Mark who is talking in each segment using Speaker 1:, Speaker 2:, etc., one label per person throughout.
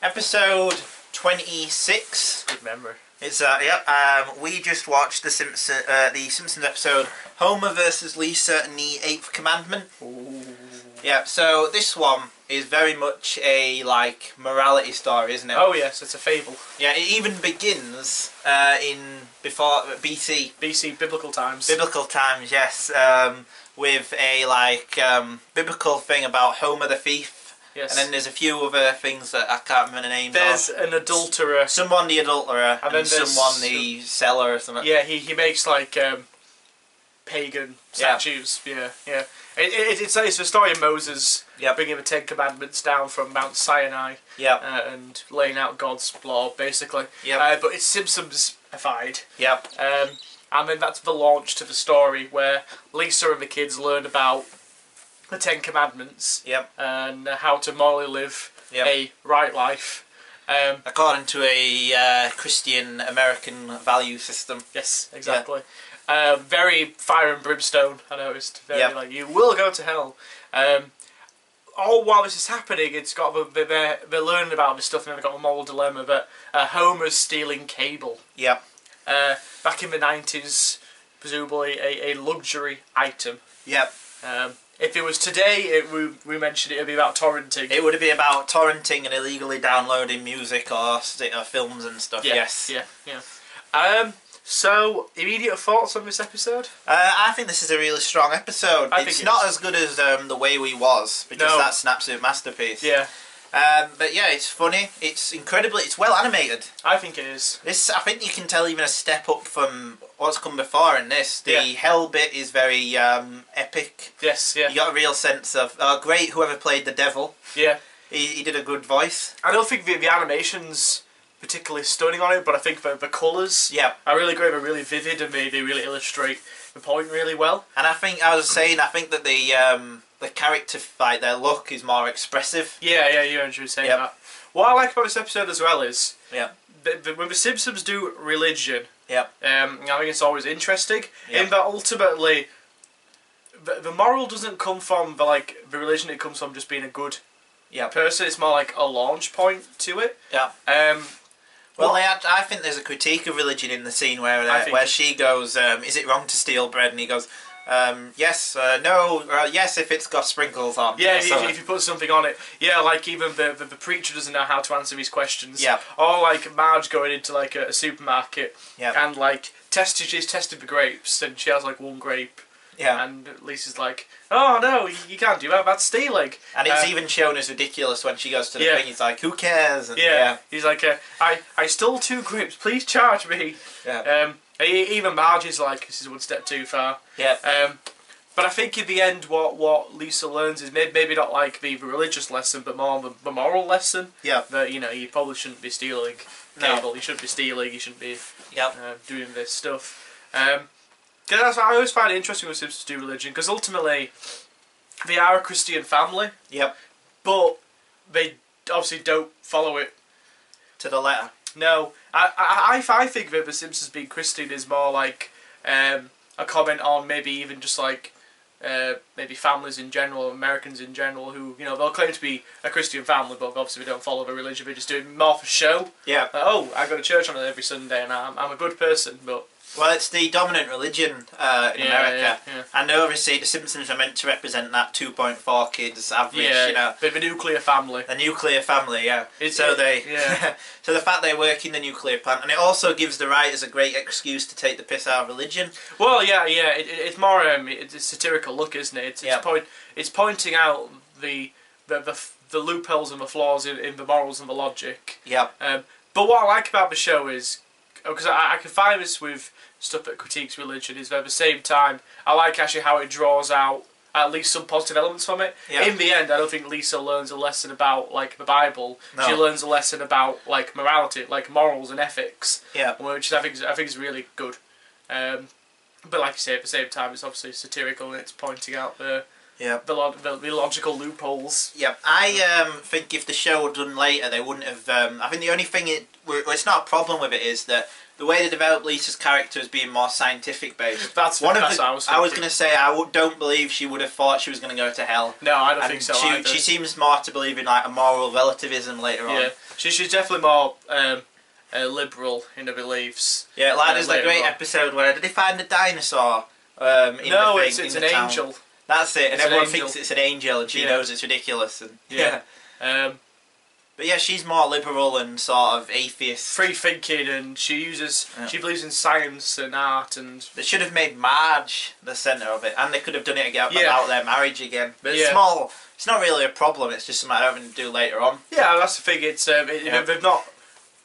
Speaker 1: Episode 26.
Speaker 2: Good memory.
Speaker 1: It's we just watched the Simpsons episode Homer versus Lisa and the 8th Commandment.
Speaker 2: Ooh.
Speaker 1: Yeah, so this one is very much a morality story, isn't it?
Speaker 2: Oh yes, it's a fable.
Speaker 1: Yeah, it even begins in before BC.
Speaker 2: BC, biblical times.
Speaker 1: Biblical times, yes. With a biblical thing about Homer the thief.
Speaker 2: Yes.
Speaker 1: And then there's a few other things that I can't remember the names
Speaker 2: There's
Speaker 1: of.
Speaker 2: an adulterer.
Speaker 1: Someone the adulterer, and then someone the
Speaker 2: some...
Speaker 1: seller or something.
Speaker 2: Yeah, he makes pagan statues. Yeah. It's the story of Moses bringing the 10 Commandments down from Mount Sinai. And laying out God's law, basically. But it's Simpsons-ified. And then that's the launch to the story where Lisa and the kids learn about the 10 Commandments and how to morally live a right life.
Speaker 1: According to a Christian American value system.
Speaker 2: Yes, exactly. Very fire and brimstone, I noticed. Very you will go to hell. All while this is happening, it's got they're learning about this stuff, and they've got a moral dilemma that Homer's stealing cable. Back in the 90s, presumably a luxury item. If it was today, we mentioned it would be about torrenting.
Speaker 1: It would be about torrenting and illegally downloading music or films and stuff.
Speaker 2: So, immediate thoughts on this episode?
Speaker 1: I think this is a really strong episode. It's not as good as The Way We Was, because that's an absolute masterpiece. But yeah, it's funny. It's incredibly. It's well animated.
Speaker 2: I think it is.
Speaker 1: I think you can tell even a step up from what's come before in this. The hell bit is very epic. You got a real sense of great. Whoever played the devil. He did a good voice. I
Speaker 2: don't think the animation's particularly stunning on it, but I think the colours are really great. They're really vivid, and they really illustrate the point really well. And I think I think that the character their look is more expressive. You were saying that. What I like about this episode as well is when the Simpsons do religion, I think it's always interesting in that ultimately the moral doesn't come from the religion. It comes from just being a good person. It's more like a launch point to it.
Speaker 1: Well, I think there's a critique of religion in the scene where she goes, "Is it wrong to steal bread?" And he goes, "Yes, no, yes, if it's got sprinkles on."
Speaker 2: If you put something on it. Even the preacher doesn't know how to answer these questions. Or Marge going into a supermarket and she's tested the grapes and she has one grape. And Lisa's like, "Oh no, you can't do that, that's stealing."
Speaker 1: And it's even shown as ridiculous when she goes to the thing. He's like, "Who cares?" And,
Speaker 2: he's like, I stole 2 grapes, please charge me." Even Marge is like, this is one step too far. But I think in the end what Lisa learns is maybe not the religious lesson, but more the moral lesson. That, you probably shouldn't be stealing cable, you shouldn't be stealing, you shouldn't be doing this stuff. That's what I always find it interesting with Simpsons do religion, because ultimately they are a Christian family. But they obviously don't follow it
Speaker 1: to the letter.
Speaker 2: No, I think that the Simpsons being Christian is more a comment on maybe even just maybe families in general, Americans in general, who they'll claim to be a Christian family, but obviously they don't follow the religion. They just do it more for show. I go to church on it every Sunday, and I'm a good person, but.
Speaker 1: Well, it's the dominant religion in America, and obviously the Simpsons are meant to represent that 2.4 kids average,
Speaker 2: the nuclear family.
Speaker 1: The nuclear family, so the fact they work in the nuclear plant, and it also gives the writers a great excuse to take the piss out of religion. Well,
Speaker 2: it's more it's a satirical look, isn't it? It's pointing out the loopholes and the flaws in the morals and the logic. But what I like about the show is, because I can find this with stuff that critiques religion, is that at the same time I like actually how it draws out at least some positive elements from it. In the end, I don't think Lisa learns a lesson about the Bible. She learns a lesson about morality, morals and ethics. Which I think is really good. But like you say, at the same time, it's obviously satirical and it's pointing out the logical loopholes.
Speaker 1: I think if the show were done later, they wouldn't have. I think the only thing it's not a problem with it is that the way they developed Lisa's character as being more scientific based.
Speaker 2: That's what I was thinking.
Speaker 1: I was going to say don't believe she would have thought she was going to go to hell.
Speaker 2: No, I don't think so either.
Speaker 1: She seems more to believe in a moral relativism later on.
Speaker 2: She's definitely more liberal in her beliefs.
Speaker 1: Yeah, like there's that great episode where did they find a dinosaur?
Speaker 2: No, it's an angel.
Speaker 1: That's it, and everyone thinks it's an angel, and she knows it's ridiculous. And but yeah, she's more liberal and sort of atheist,
Speaker 2: free thinking, and she believes in science and art. And
Speaker 1: they should have made Marge the centre of it, and they could have done it again about their marriage again. But it's small. It's not really a problem. It's just something I don't to do later on.
Speaker 2: Yeah, that's the thing. It's they've not.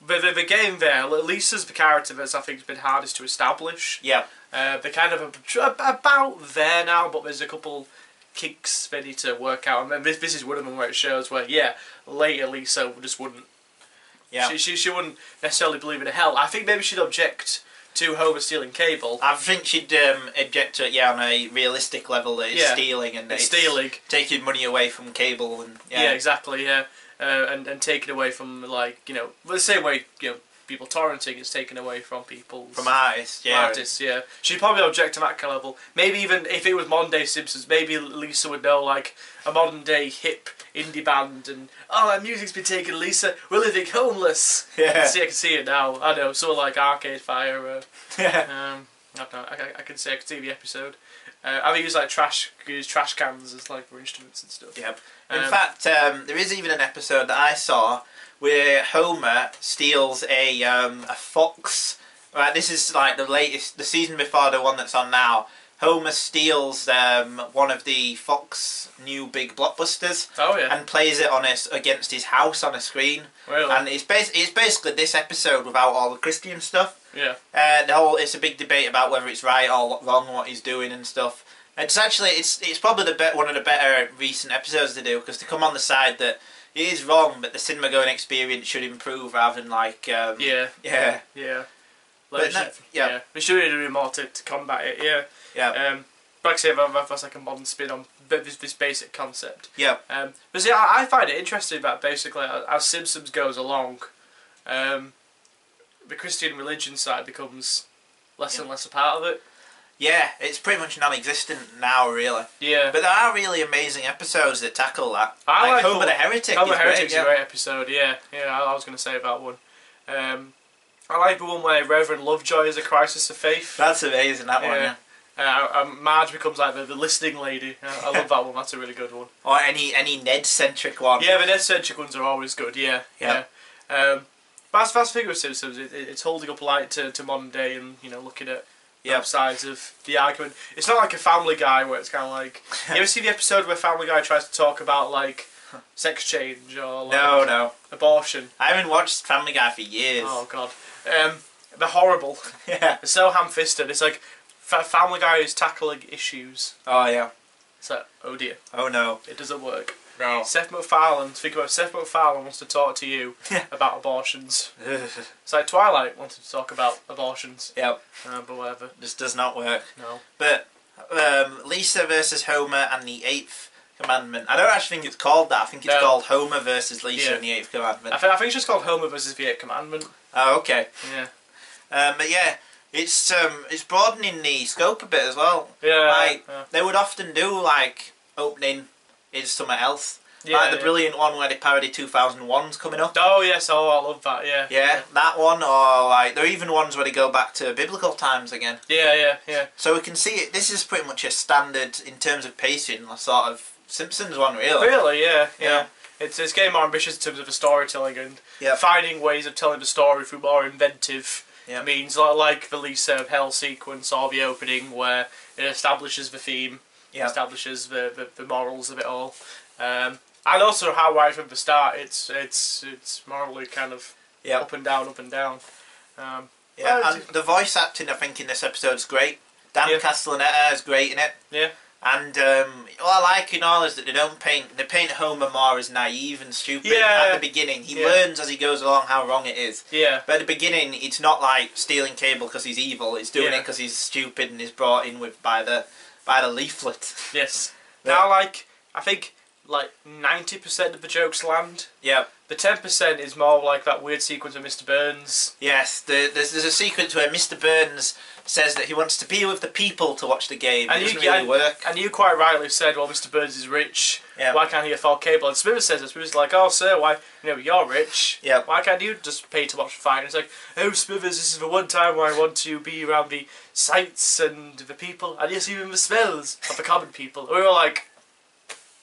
Speaker 2: The game there, Lisa's the character that I think has been hardest to establish.
Speaker 1: Yeah.
Speaker 2: They're kind of about there now, but there's a couple kinks they need to work out, and then this is one of them where it shows where later Lisa just wouldn't. Yeah. She wouldn't necessarily believe in hell. I think maybe she'd object to Homer stealing cable.
Speaker 1: I think she'd object to it, on a realistic level that it's stealing and it's
Speaker 2: stealing,
Speaker 1: taking money away from cable and
Speaker 2: exactly, and taken away from the same way people torrenting is taken away from people
Speaker 1: from artists.
Speaker 2: She'd probably object to that kind of level. Maybe even if it was modern day Simpsons, maybe Lisa would know like a modern day hip indie band and that music's been taken, Lisa. We're living homeless.
Speaker 1: Yeah,
Speaker 2: I can see it now. I know, sort of like Arcade Fire. I don't know. I can see the episode. I use like trash cans as like for instruments and stuff.
Speaker 1: Yep. In fact, there is even an episode that I saw where Homer steals a fox. Right, this is like the season before the one that's on now. Homer steals one of the Fox new big blockbusters. And plays it against his house on a screen.
Speaker 2: Really?
Speaker 1: And it's basically this episode without all the Christian stuff.
Speaker 2: Yeah.
Speaker 1: It's a big debate about whether it's right or wrong what he's doing and stuff. It's actually it's probably one of the better recent episodes to do because they come on the side that it is wrong, but the cinema going experience should improve rather than like
Speaker 2: yeah. We should really do more to combat it. Yeah. Like I say, that's like a modern spin on this basic concept.
Speaker 1: Yeah.
Speaker 2: But see, I find it interesting that basically as Simpsons goes along, the Christian religion side becomes less and less a part of it.
Speaker 1: Yeah, it's pretty much non-existent now, really.
Speaker 2: Yeah.
Speaker 1: But there are really amazing episodes that tackle that.
Speaker 2: I like
Speaker 1: Homer the Heretic.
Speaker 2: Homer the Heretic's a great episode, yeah. I was going to say that one. I like the one where Reverend Lovejoy is a crisis of faith.
Speaker 1: That's amazing, that one, yeah.
Speaker 2: Marge becomes like the listening lady. I love that one, that's a really good one.
Speaker 1: Or any Ned-centric one.
Speaker 2: Yeah, the Ned-centric ones are always good, yeah. That's the thing with Simpsons, it's holding up light to modern day and, looking at both sides of the argument. It's not like a Family Guy where it's kind of like... You ever see the episode where Family Guy tries to talk about, like, sex change or, like...
Speaker 1: No.
Speaker 2: Abortion?
Speaker 1: I haven't watched Family Guy for years.
Speaker 2: Oh, God. They're horrible.
Speaker 1: Yeah.
Speaker 2: They're so ham-fisted. It's like, Family Guy is tackling issues.
Speaker 1: Oh, yeah.
Speaker 2: It's like, oh dear.
Speaker 1: Oh, no.
Speaker 2: It doesn't work.
Speaker 1: No.
Speaker 2: Seth MacFarlane, think about it, Seth MacFarlane wants to talk to you about abortions. It's like Twilight wanted to talk about abortions.
Speaker 1: Yep.
Speaker 2: But whatever.
Speaker 1: Just does not work.
Speaker 2: No.
Speaker 1: But Lisa versus Homer and the 8th Commandment. I don't actually think it's called that. I think it's called Homer versus Lisa and the 8th Commandment.
Speaker 2: I think it's just called Homer versus the 8th Commandment.
Speaker 1: Oh, okay.
Speaker 2: Yeah.
Speaker 1: But yeah, it's broadening the scope a bit as well.
Speaker 2: Yeah.
Speaker 1: They would often do like opening is something else. Like the brilliant one where they parody 2001's coming up.
Speaker 2: Oh yes, I love that,
Speaker 1: Yeah, that one, or like there are even ones where they go back to biblical times again.
Speaker 2: Yeah.
Speaker 1: So we can see it, this is pretty much a standard in terms of pacing, a sort of Simpsons one really.
Speaker 2: Really, yeah. It's getting more ambitious in terms of the storytelling and finding ways of telling the story through more inventive means, like the Lisa of Hell sequence or the opening where it establishes the theme. Establishes the morals of it all, and also how right from the start it's morally kind of up and down.
Speaker 1: And the voice acting I think in this episode is great. Dan Castellaneta is great in it.
Speaker 2: Yeah.
Speaker 1: And what I like in all is that they paint Homer more as naive and stupid at the beginning. He learns as he goes along how wrong it is.
Speaker 2: Yeah.
Speaker 1: But at the beginning, it's not like stealing cable because he's evil. He's doing it because he's stupid and is brought in by the leaflet.
Speaker 2: Yes. Now, I think 90% of the jokes land.
Speaker 1: Yeah.
Speaker 2: The 10% is more like that weird sequence of Mr. Burns.
Speaker 1: Yes, there's a sequence where Mr. Burns says that he wants to be with the people to watch the game. And it doesn't really work.
Speaker 2: And you quite rightly said, well, Mr. Burns is rich. Yeah. Why can't he afford cable? And Smithers says it. Smithers is like, oh, sir, why? You're rich. Yeah. Why can't you just pay to watch the fight? And it's like, oh, Smithers, this is the one time where I want to be around the sights and the people, and yes, even the smells of the common people. And we were like,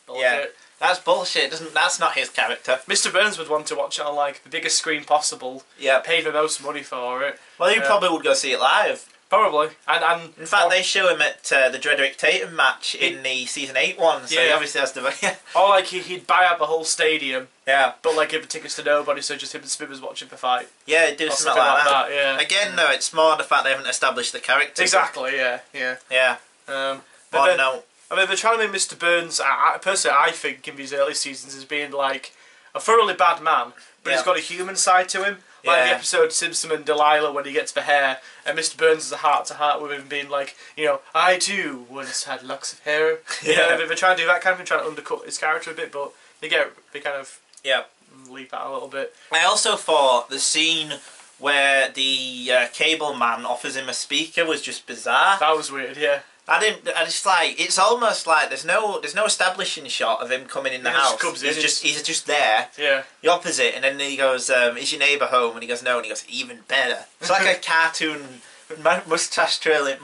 Speaker 2: bullshit.
Speaker 1: Yeah. That's bullshit. That's not his character.
Speaker 2: Mr. Burns would want to watch it on like the biggest screen possible. Yeah. Pay the most money for it.
Speaker 1: Well, he probably would go see it live.
Speaker 2: Probably. And
Speaker 1: in fact, they show him at the Drederick Tatum match in the season 8 one. So he obviously has to.
Speaker 2: Or like he'd buy out the whole stadium. Yeah. But like give the tickets to nobody, so just him and Smithers watching for fight.
Speaker 1: Yeah, do something like that. Yeah. Again, though, it's more the fact they haven't established the character.
Speaker 2: Exactly. Yeah. Yeah.
Speaker 1: Yeah.
Speaker 2: But no. I mean, they're trying to make Mr. Burns, personally, I think, in these early seasons, as being like a thoroughly bad man, but he's got a human side to him. Like the episode Simpson and Delilah when he gets the hair, and Mr. Burns has a heart-to-heart with him being like, I too once had locks of hair. They're trying to do that kind of thing, trying to undercut his character a bit, but they kind of leap out a little bit.
Speaker 1: I also thought the scene where the cable man offers him a speaker was just bizarre.
Speaker 2: That was weird, yeah.
Speaker 1: I just like, it's almost like there's no establishing shot of him coming in the house. He's just there. Yeah. The opposite, and then he goes, "Is your neighbour home?" And he goes, "No," and he goes, "Even better." It's like a cartoon mustache twirling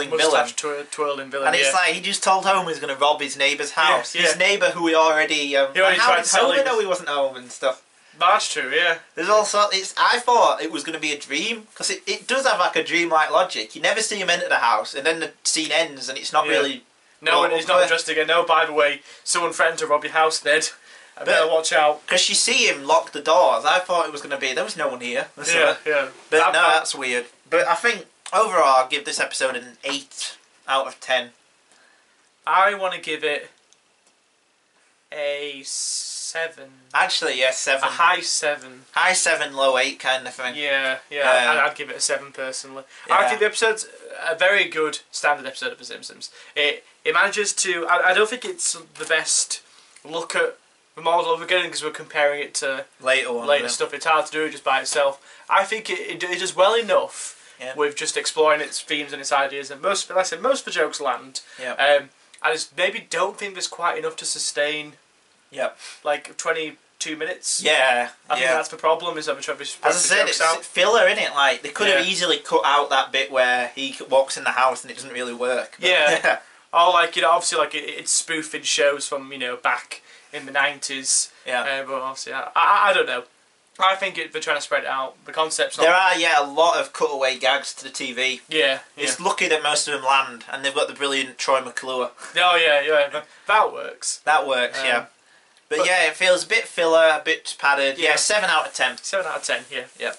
Speaker 1: villain.
Speaker 2: Twirling villain.
Speaker 1: And it's like he just told home he was going to rob his neighbour's house. Yeah, his neighbour who he already tried to tell him. Know he wasn't home and stuff.
Speaker 2: That's true, yeah.
Speaker 1: There's also, I thought it was going to be a dream, because it does have like a dream-like logic. You never see him enter the house, and then the scene ends, and it's not really...
Speaker 2: No, and he's not addressed again. No, by the way, someone threatened to rob your house, Ned. I better watch out.
Speaker 1: Because you see him lock the doors. I thought it was going to be, there was no one here.
Speaker 2: Yeah.
Speaker 1: But that's weird. But I think, overall, I'll give this episode an 8 out of 10.
Speaker 2: I want to give it a 7.
Speaker 1: Actually, yeah, 7.
Speaker 2: A high 7.
Speaker 1: High 7, low 8 kind of thing.
Speaker 2: Yeah. I'd give it a 7 personally. Yeah. I think the episode's a very good standard episode of The Simpsons. It manages to... I don't think it's the best look at the model of again because we're comparing it to later stuff. It's hard to do it just by itself. I think it does well enough with just exploring its themes and its ideas, and most of the jokes land. Yeah. I just maybe don't think there's quite enough to sustain. Yep. Like 22 minutes.
Speaker 1: Yeah.
Speaker 2: I think that's the problem. Is that we're trying to
Speaker 1: as I said, it's filler, innit? Like they could have easily cut out that bit where he walks in the house and it doesn't really work. But
Speaker 2: yeah. Or like obviously like it's spoofing shows from back in the 90s. Yeah. But obviously I don't know. I think they're trying to spread it out. The concept's not...
Speaker 1: There are, a lot of cutaway gags to the TV.
Speaker 2: Yeah.
Speaker 1: It's lucky that most of them land, and they've got the brilliant Troy McClure.
Speaker 2: Oh, yeah. That works.
Speaker 1: That works, yeah. But yeah, it feels a bit filler, a bit padded. Yeah, 7 out of 10.
Speaker 2: 7 out of 10, yeah.
Speaker 1: Yep.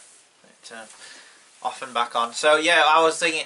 Speaker 1: Off and back on. So, yeah, I was thinking...